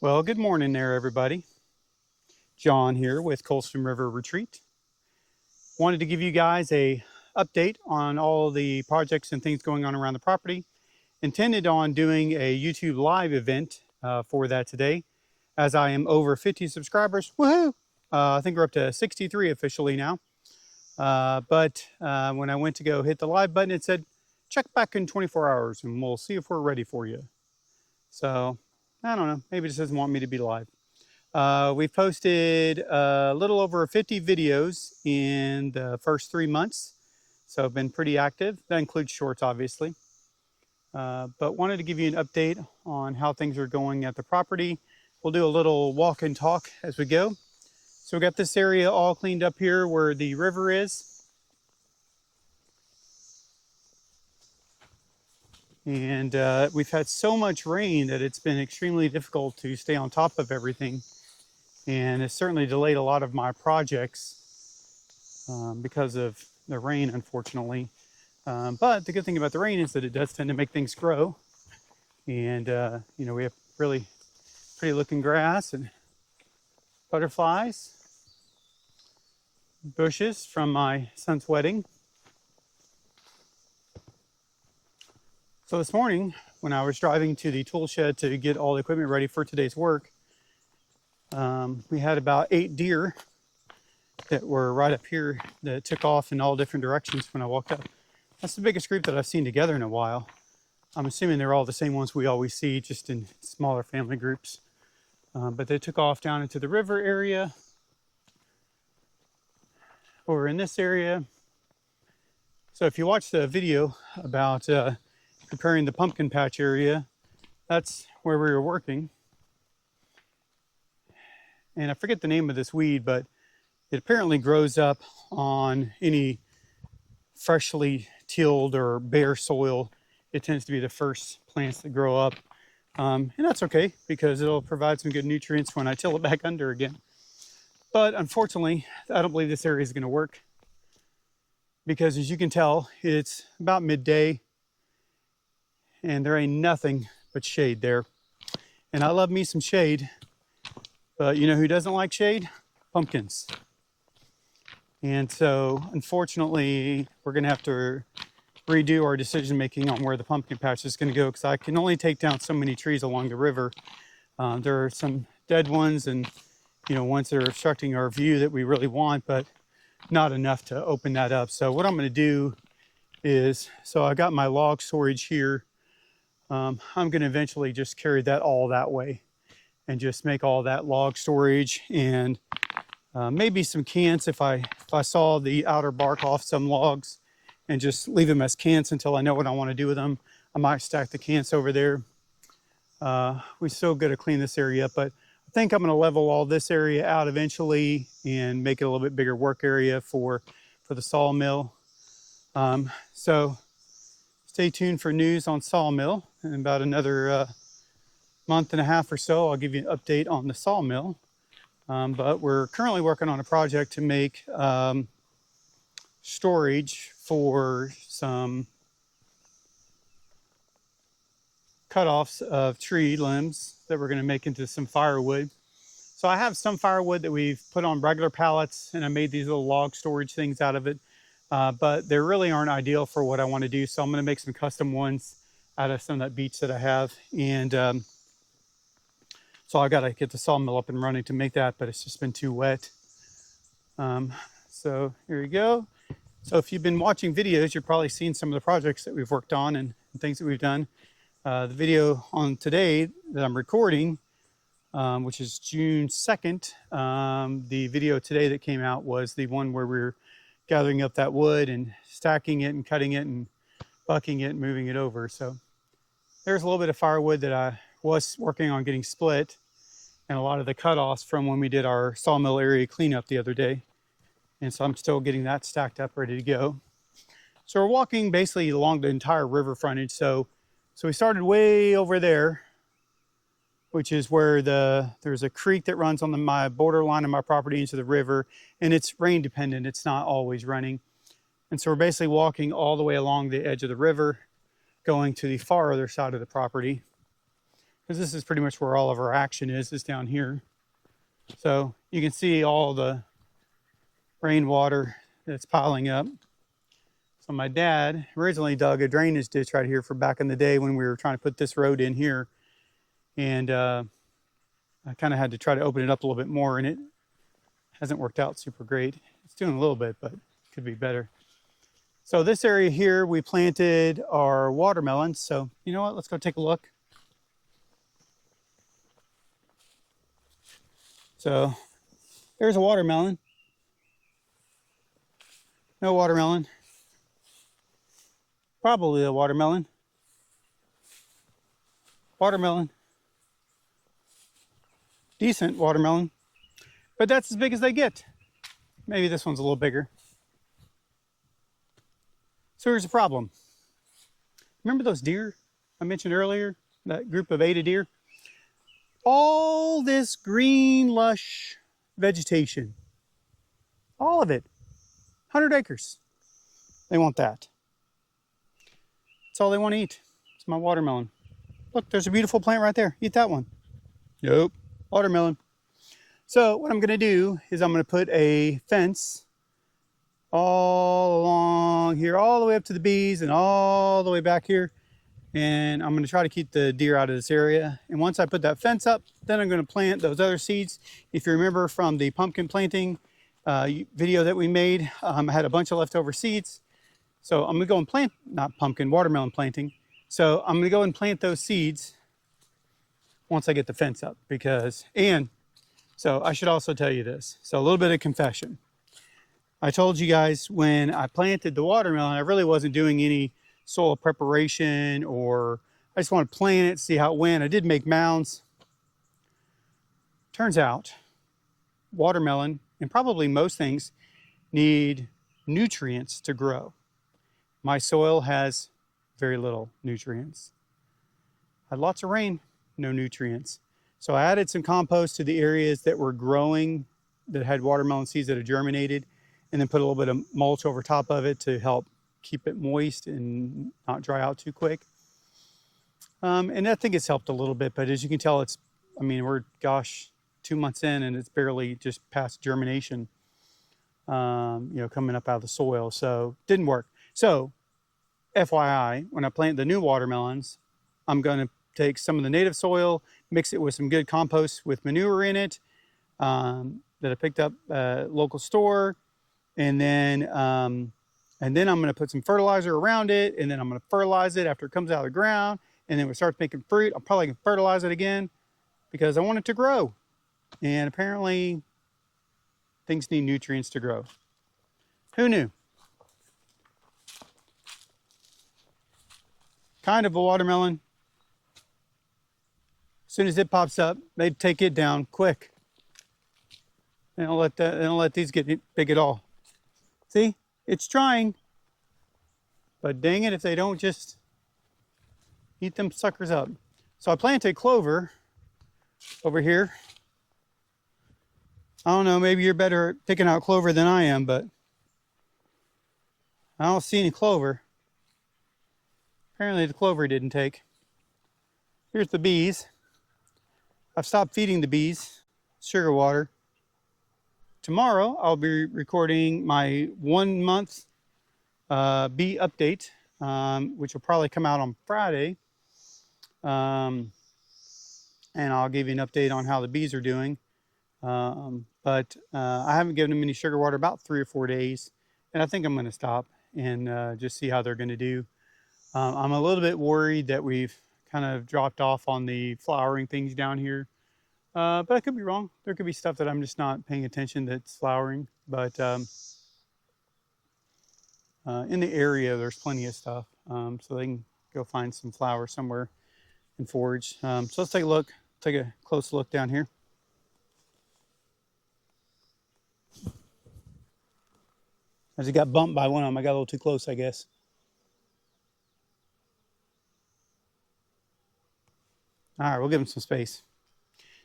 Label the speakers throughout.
Speaker 1: Well, good morning there, everybody. John here with Colston River Retreat. Wanted to give you guys a update on all the projects and things going on around the property. Intended on doing a YouTube live event for that today, as I am over 50 subscribers. Woohoo! I think we're up to 63 officially now. But when I went to go hit the live button, it said, check back in 24 hours and we'll see if we're ready for you. So I don't know, maybe it just doesn't want me to be live. We've posted a little over 50 videos in the first 3 months, so I've been pretty active. That includes shorts, obviously. But wanted to give you an update on how things are going at the property. We'll do a little walk and talk as we go. So we got this area all cleaned up here where the river is. And we've had so much rain that it's been extremely difficult to stay on top of everything. And it's certainly delayed a lot of my projects because of the rain, unfortunately. But the good thing about the rain is that it does tend to make things grow. And, you know, we have really pretty looking grass and butterflies, bushes from my son's wedding. So this morning, when I was driving to the tool shed to get all the equipment ready for today's work, we had about 8 deer that were right up here that took off in all different directions when I walked up. That's the biggest group that I've seen together in a while. I'm assuming they're all the same ones we always see, just in smaller family groups. But they took off down into the river area, over in this area. So if you watch the video about preparing the pumpkin patch area, that's where we were working. And I forget the name of this weed, but it apparently grows up on any freshly tilled or bare soil. It tends to be the first plants that grow up. And that's okay, because it'll provide some good nutrients when I till it back under again. But unfortunately, I don't believe this area is going to work, because as you can tell, it's about midday and there ain't nothing but shade there. And I love me some shade. But you know who doesn't like shade? Pumpkins. And so, unfortunately, we're going to have to redo our decision making on where the pumpkin patch is going to go, because I can only take down so many trees along the river. There are some dead ones and, you know, ones that are obstructing our view that we really want, but not enough to open that up. So what I'm going to do is, so I got my log storage here. I'm going to eventually just carry that all that way and just make all that log storage, and maybe some cans if I saw the outer bark off some logs, and just leave them as cans until I know what I want to do with them. I might stack the cans over there. We still got to clean this area up, but I think I'm going to level all this area out eventually and make it a little bit bigger work area for the sawmill. So stay tuned for news on sawmill. In about another month and a half or so, I'll give you an update on the sawmill. But we're currently working on a project to make storage for some cutoffs of tree limbs that we're going to make into some firewood. So I have some firewood that we've put on regular pallets, and I made these little log storage things out of it. But they really aren't ideal for what I want to do. So I'm going to make some custom ones out of some of that beech that I have. And so I got to get the sawmill up and running to make that, but it's just been too wet. So here you go. So if you've been watching videos, you've probably seen some of the projects that we've worked on and things that we've done. The video on today that I'm recording, which is June 2nd, the video today that came out was the one where we were gathering up that wood and stacking it and cutting it and bucking it and moving it over. So there's a little bit of firewood that I was working on getting split, and a lot of the cutoffs from when we did our sawmill area cleanup the other day. And so I'm still getting that stacked up, ready to go. So we're walking basically along the entire river frontage. So we started way over there, which is where there's a creek that runs on my borderline of my property into the river, and it's rain dependent. It's not always running. And so we're basically walking all the way along the edge of the river, going to the far other side of the property. because this is pretty much where all of our action is down here. So you can see all the rainwater that's piling up. So my dad originally dug a drainage ditch right here for back in the day when we were trying to put this road in here. And I kind of had to try to open it up a little bit more, and it hasn't worked out super great. It's doing a little bit, but it could be better. So this area here, we planted our watermelons. So you know what, let's go take a look. So there's a watermelon. No watermelon. Probably a watermelon. Watermelon. Decent watermelon. But that's as big as they get. Maybe this one's a little bigger. So here's the problem. Remember those deer I mentioned earlier? That group of 8 deer? All this green, lush vegetation. All of it. 100 acres. They want that. That's all they want to eat. It's my watermelon. Look, there's a beautiful plant right there. Eat that one. Nope. Watermelon. So what I'm going to do is I'm going to put a fence all along here, all the way up to the bees and all the way back here. And I'm going to try to keep the deer out of this area. And once I put that fence up, then I'm going to plant those other seeds. If you remember from the pumpkin planting video that we made, I had a bunch of leftover seeds. So I'm going to go and plant, not pumpkin, watermelon planting. So I'm going to go and plant those seeds once I get the fence up. So I should also tell you this. So a little bit of confession. I told you guys when I planted the watermelon, I really wasn't doing any soil preparation, or I just want to plant it, see how it went. I did make mounds. Turns out watermelon and probably most things need nutrients to grow. My soil has very little nutrients. Had lots of rain, no nutrients. So I added some compost to the areas that were growing, that had watermelon seeds that had germinated, and then put a little bit of mulch over top of it to help keep it moist and not dry out too quick. And I think it's helped a little bit, but as you can tell, we're 2 months in and it's barely just past germination, coming up out of the soil. So didn't work. So FYI, when I plant the new watermelons, I'm going to take some of the native soil, mix it with some good compost with manure in it that I picked up at a local store, and then I'm going to put some fertilizer around it, and then I'm going to fertilize it after it comes out of the ground, and then when it starts making fruit, I'll probably fertilize it again because I want it to grow. And apparently things need nutrients to grow. Who knew? Kind of a watermelon. As soon as it pops up, they take it down quick. They don't let these get big at all. See, it's trying, but dang it if they don't just eat them suckers up. So I planted clover over here. I don't know, maybe you're better at picking out clover than I am, but I don't see any clover. Apparently the clover didn't take. Here's the bees. I've stopped feeding the bees sugar water. Tomorrow I'll be recording my 1 month bee update, which will probably come out on Friday. And I'll give you an update on how the bees are doing. But I haven't given them any sugar water about 3 or 4 days. And I think I'm going to stop and just see how they're going to do. I'm a little bit worried that we've kind of dropped off on the flowering things down here. But I could be wrong. There could be stuff that I'm just not paying attention that's flowering. But in the area, there's plenty of stuff. So they can go find some flowers somewhere and forage. So let's take a look. Take a close look down here. I just got bumped by one of them. I got a little too close, I guess. All right, we'll give them some space.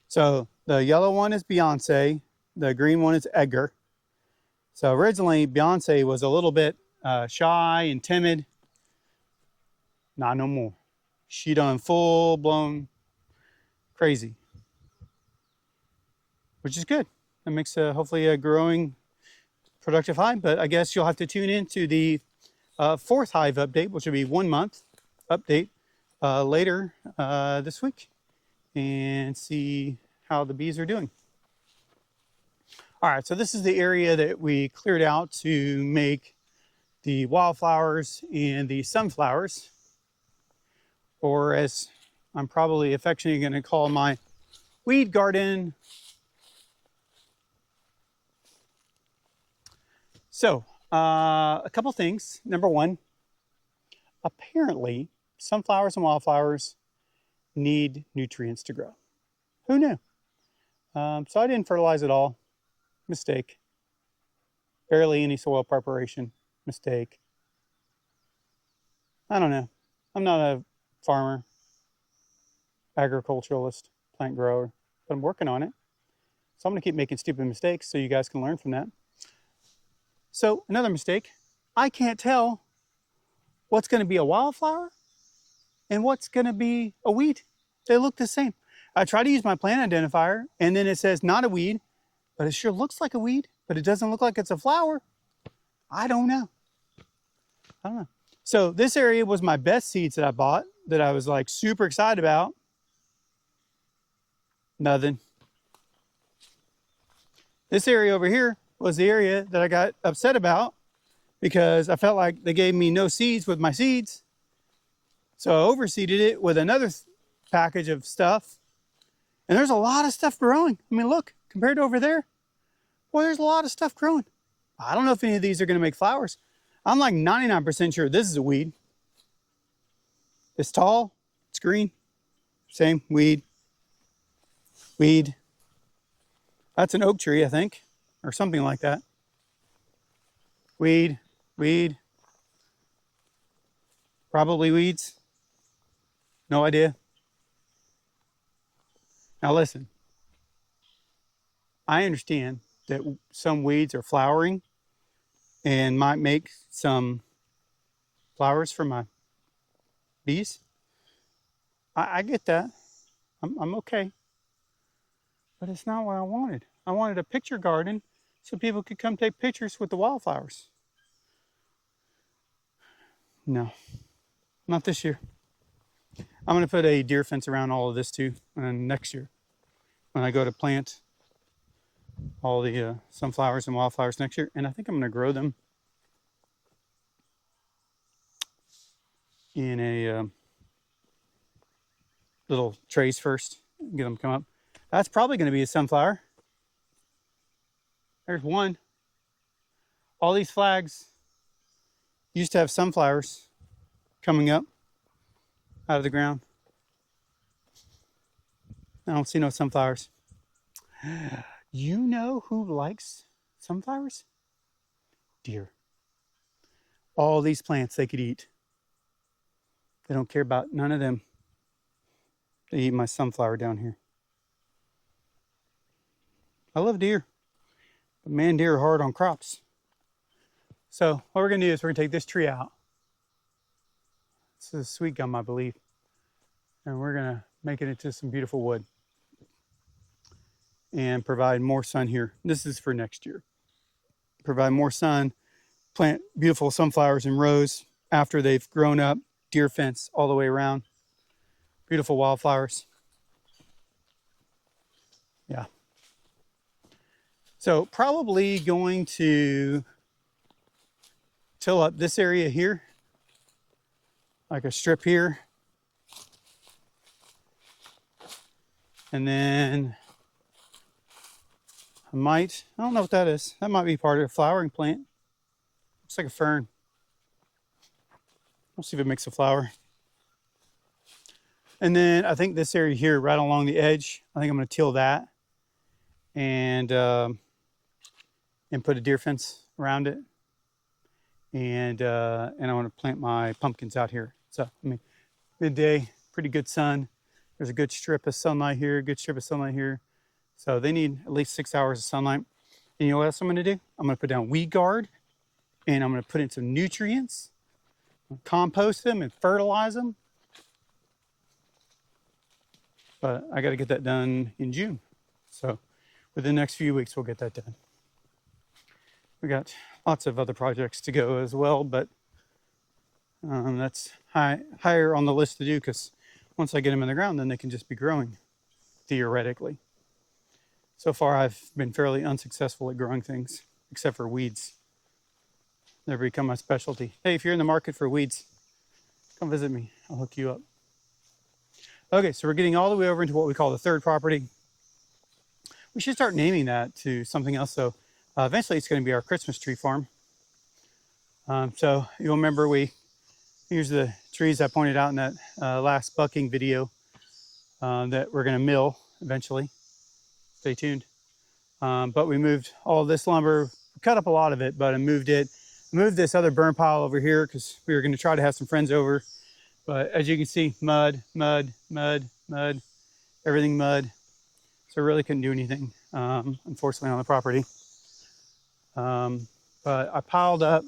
Speaker 1: So the yellow one is Beyonce. The green one is Edgar. So originally Beyonce was a little bit shy and timid. Not no more. She done full blown crazy, which is good. That makes hopefully a growing productive hive. But I guess you'll have to tune in to the fourth hive update, which will be 1 month update later this week, and see how the bees are doing. All right, so this is the area that we cleared out to make the wildflowers and the sunflowers, or as I'm probably affectionately going to call my weed garden. So a couple things. Number one, apparently sunflowers and wildflowers need nutrients to grow. Who knew? So I didn't fertilize at all. Mistake. Barely any soil preparation. Mistake. I don't know. I'm not a farmer, agriculturalist, plant grower, but I'm working on it. So I'm going to keep making stupid mistakes so you guys can learn from that. So another mistake, I can't tell what's going to be a wildflower and what's going to be a weed. They look the same. I try to use my plant identifier and then it says not a weed, but it sure looks like a weed, but it doesn't look like it's a flower. I don't know. So this area was my best seeds that I bought that I was like super excited about. Nothing. This area over here was the area that I got upset about because I felt like they gave me no seeds with my seeds. So I overseeded it with another package of stuff. And there's a lot of stuff growing. I mean, look, compared to over there, boy, there's a lot of stuff growing. I don't know if any of these are going to make flowers. I'm like 99% sure this is a weed. It's tall, it's green, same weed. Weed. That's an oak tree, I think, or something like that. Weed, weed. Probably weeds. No idea. Now listen, I understand that some weeds are flowering and might make some flowers for my bees. I get that. I'm okay. But it's not what I wanted. I wanted a picture garden so people could come take pictures with the wildflowers. No, not this year. I'm going to put a deer fence around all of this too next year when I go to plant all the sunflowers and wildflowers next year. And I think I'm going to grow them in a little trays first, get them to come up. That's probably going to be a sunflower. There's one. All these flags used to have sunflowers coming up out of the ground. I don't see no sunflowers. You know who likes sunflowers? Deer. All these plants they could eat. They don't care about none of them. They eat my sunflower down here. I love deer, but man, deer are hard on crops. So what we're gonna do is we're gonna take this tree out. This is sweet gum, I believe. And we're gonna make it into some beautiful wood and provide more sun here. This is for next year. Provide more sun, plant beautiful sunflowers in rows after they've grown up, deer fence all the way around. Beautiful wildflowers. Yeah. So probably going to till up this area here, like a strip here. And then I don't know what that is. That might be part of a flowering plant. Looks like a fern. We'll see if it makes a flower. And then I think this area here, right along the edge, I think I'm going to till that and put a deer fence around it. And I want to plant my pumpkins out here. So, I mean, midday, pretty good sun. There's a good strip of sunlight here, good strip of sunlight here. So they need at least 6 hours of sunlight. And you know what else I'm going to do? I'm going to put down weed guard, and I'm going to put in some nutrients, compost them and fertilize them. but I got to get that done in June. So within the next few weeks, we'll get that done. We got lots of other projects to go as well, but that's higher on the list to do, because once I get them in the ground, then they can just be growing, theoretically. So far, I've been fairly unsuccessful at growing things, except for weeds. They've become my specialty. Hey, if you're in the market for weeds, come visit me. I'll hook you up. Okay, so we're getting all the way over into what we call the third property. We should start naming that to something else. So eventually it's going to be our Christmas tree farm. So you'll remember here's the trees I pointed out in that last bucking video that we're going to mill eventually. Stay tuned. But we moved all this lumber, cut up a lot of it, but I moved this other burn pile over here because we were going to try to have some friends over. But as you can see, mud, mud, mud, mud, everything mud. So I really couldn't do anything, unfortunately, on the property. But I piled up.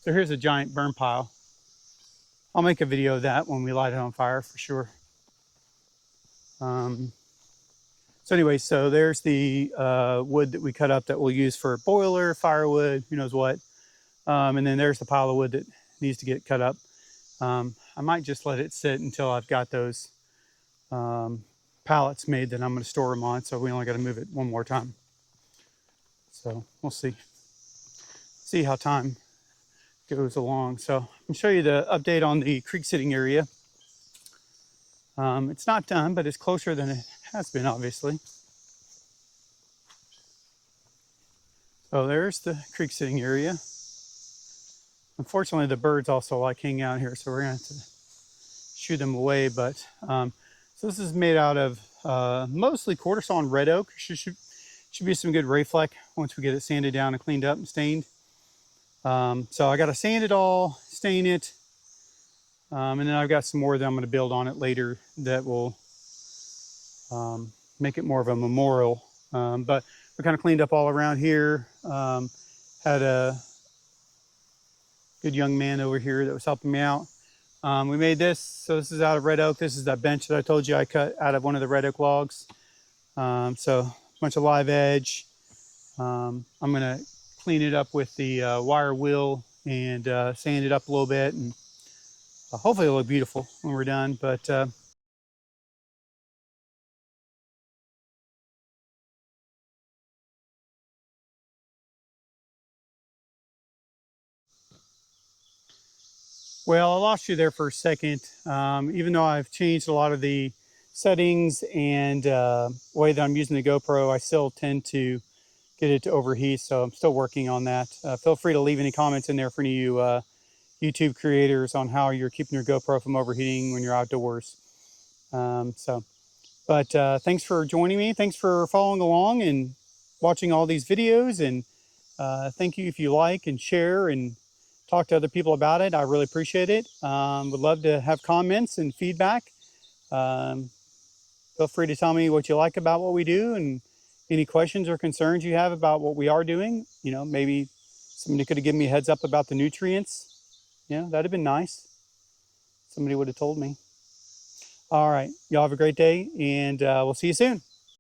Speaker 1: So here's a giant burn pile. I'll make a video of that when we light it on fire for sure. So anyway, so there's the wood that we cut up that we'll use for boiler, firewood, who knows what. And then there's the pile of wood that needs to get cut up. I might just let it sit until I've got those pallets made that I'm going to store them on. So we only got to move it one more time. So we'll see how time goes along. So I'm going to show you the update on the creek sitting area. It's not done, but it's closer than it has been, obviously. So there's the creek sitting area. Unfortunately, the birds also like hanging out here, so we're going to have to shoo them away. But so this is made out of mostly quarter sawn red oak. Should be some good Rayfleck once we get it sanded down and cleaned up and stained. So I got to sand it all, stain it, and then I've got some more that I'm going to build on it later that will make it more of a memorial. But we kind of cleaned up all around here. Had a good young man over here that was helping me out. We made this. So this is out of red oak. This is that bench that I told you I cut out of one of the red oak logs. So a bunch of live edge. I'm going to clean it up with the wire wheel and sand it up a little bit, and hopefully it'll look beautiful when we're done. But well, I lost you there for a second. Even though I've changed a lot of the settings and way that I'm using the GoPro, I still tend to get it to overheat. So I'm still working on that. Feel free to leave any comments in there for any of you YouTube creators on how you're keeping your GoPro from overheating when you're outdoors. But thanks for joining me. Thanks for following along and watching all these videos. And thank you if you like and share and talk to other people about it. I really appreciate it. Would love to have comments and feedback. Feel free to tell me what you like about what we do and any questions or concerns you have about what we are doing. You know, maybe somebody could have given me a heads up about the nutrients. Yeah, that'd have been nice. Somebody would have told me. All right, y'all have a great day, and we'll see you soon.